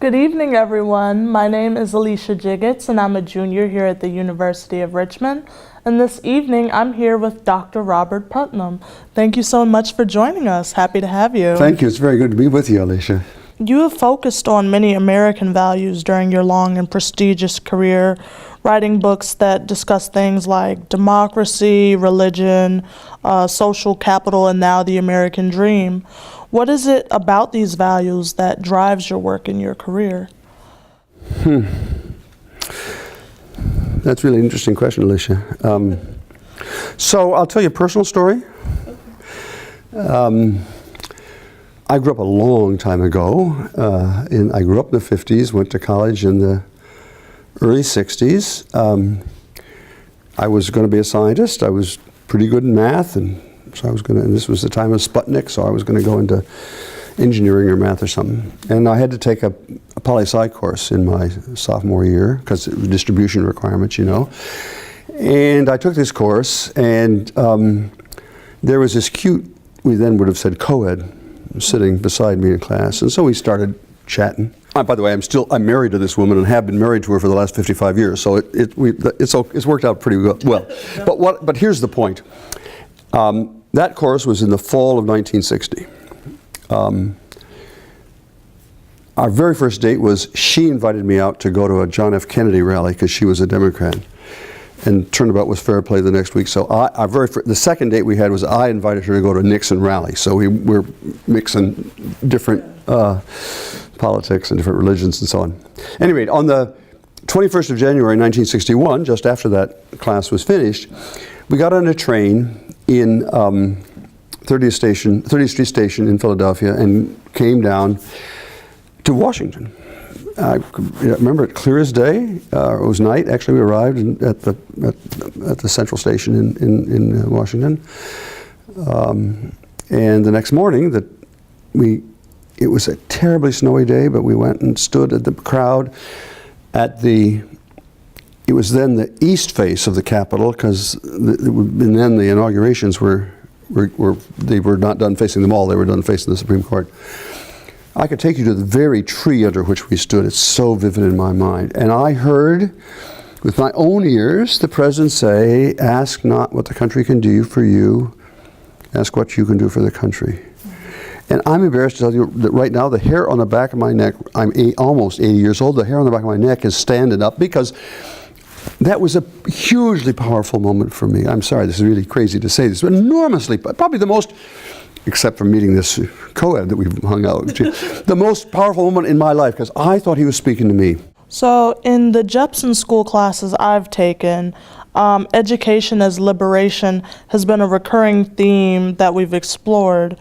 Good evening, everyone. My name is Alicia Jiggetts, and I'm a junior here at the University of Richmond. And this evening, I'm here with Dr. Robert Putnam. Thank you so much for joining us. Happy to have you. Thank you. It's very good to be with you, Alicia. You have focused on many American values during your long and prestigious career, writing books that discuss things like democracy, religion, social capital, and now the American dream. What is it about these values that drives your work in your career? That's a really interesting question, Alicia. So I'll tell you a personal story. I grew up a long time ago. I grew up in the 50s, went to college in the early 60s. I was going to be a scientist. I was pretty good in math, and so I was going to, and this was the time of Sputnik, so I was going to go into engineering or math or something. And I had to take a poli-sci course in my sophomore year, because it was distribution requirements, you know. And I took this course, and there was this cute, we then would have said co-ed, sitting beside me in class. And so we started chatting. By the way, I'm married to this woman and have been married to her for the last 55 years, so it's worked out pretty well. But here's the point. That course was in the fall of 1960. Our very first date was she invited me out to go to a John F. Kennedy rally because she was a Democrat. And turnabout was fair play the next week. So the second date we had was I invited her to go to a Nixon rally. So we're mixing different politics and different religions and so on. Anyway, on the 21st of January 1961, just after that class was finished, we got on a train in 30th Street Station in Philadelphia and came down to Washington. I remember it clear as day. It was night. Actually, we arrived at the central station in Washington. And the next morning, it was a terribly snowy day, but we went and stood at the crowd at it was then the east face of the Capitol, because then the inaugurations they were not done facing the mall, they were done facing the Supreme Court. I could take you to the very tree under which we stood. It's so vivid in my mind. And I heard with my own ears the president say, "Ask not what the country can do for you, ask what you can do for the country." And I'm embarrassed to tell you that right now the hair on the back of my neck, I'm almost 80 years old, the hair on the back of my neck is standing up, because that was a hugely powerful moment for me. I'm sorry, this is really crazy to say this, but enormously, probably the most, except for meeting this co-ed that we've hung out, the most powerful moment in my life, because I thought he was speaking to me. So in the Jepson school classes I've taken, education as liberation has been a recurring theme that we've explored.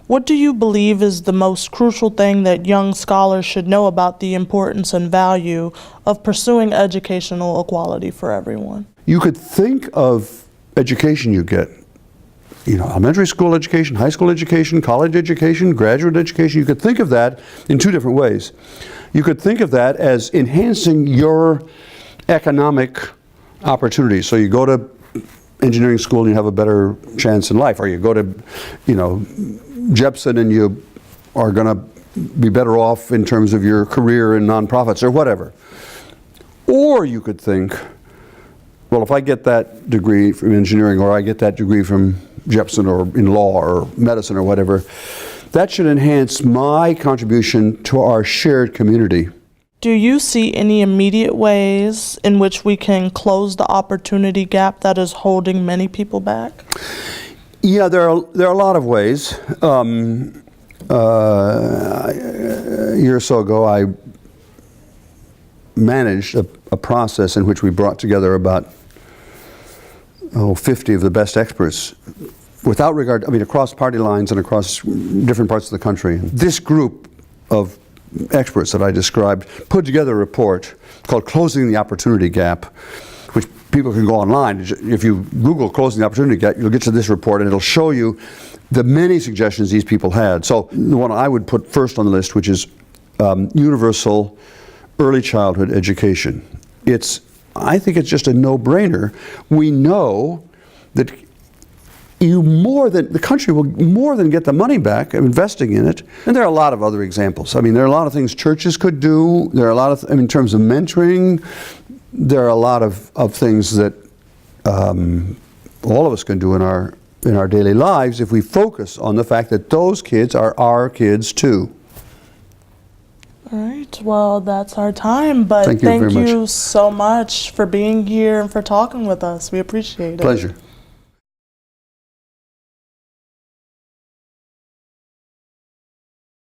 What do you believe is the most crucial thing that young scholars should know about the importance and value of pursuing educational equality for everyone? You could think of education you get, elementary school education, high school education, college education, graduate education. You could think of that in two different ways. You could think of that as enhancing your economic opportunities. So you go to engineering school and you have a better chance in life, or you go to, Jepson and you are going to be better off in terms of your career in nonprofits or whatever. Or you could think, well, if I get that degree from engineering, or I get that degree from Jepson, or in law or medicine or whatever, that should enhance my contribution to our shared community. Do you see any immediate ways in which we can close the opportunity gap that is holding many people back? Yeah, there are a lot of ways. A year or so ago, I managed a process in which we brought together about 50 of the best experts, without regard, across party lines and across different parts of the country. This group of experts that I described put together a report called Closing the Opportunity Gap, which people can go online. If you Google Closing the Opportunity Gap, you'll get to this report, and it'll show you the many suggestions these people had. So the one I would put first on the list, which is universal early childhood education. I think it's just a no-brainer. We know that the country will more than get the money back of investing in it. And there are a lot of other examples. I mean, there are a lot of things churches could do. There are a lot of, in terms of mentoring, there are a lot of things that all of us can do in our daily lives if we focus on the fact that those kids are our kids too. All right, well, that's our time, but Thank you very much. so much for being here and for talking with us. We appreciate it. Pleasure.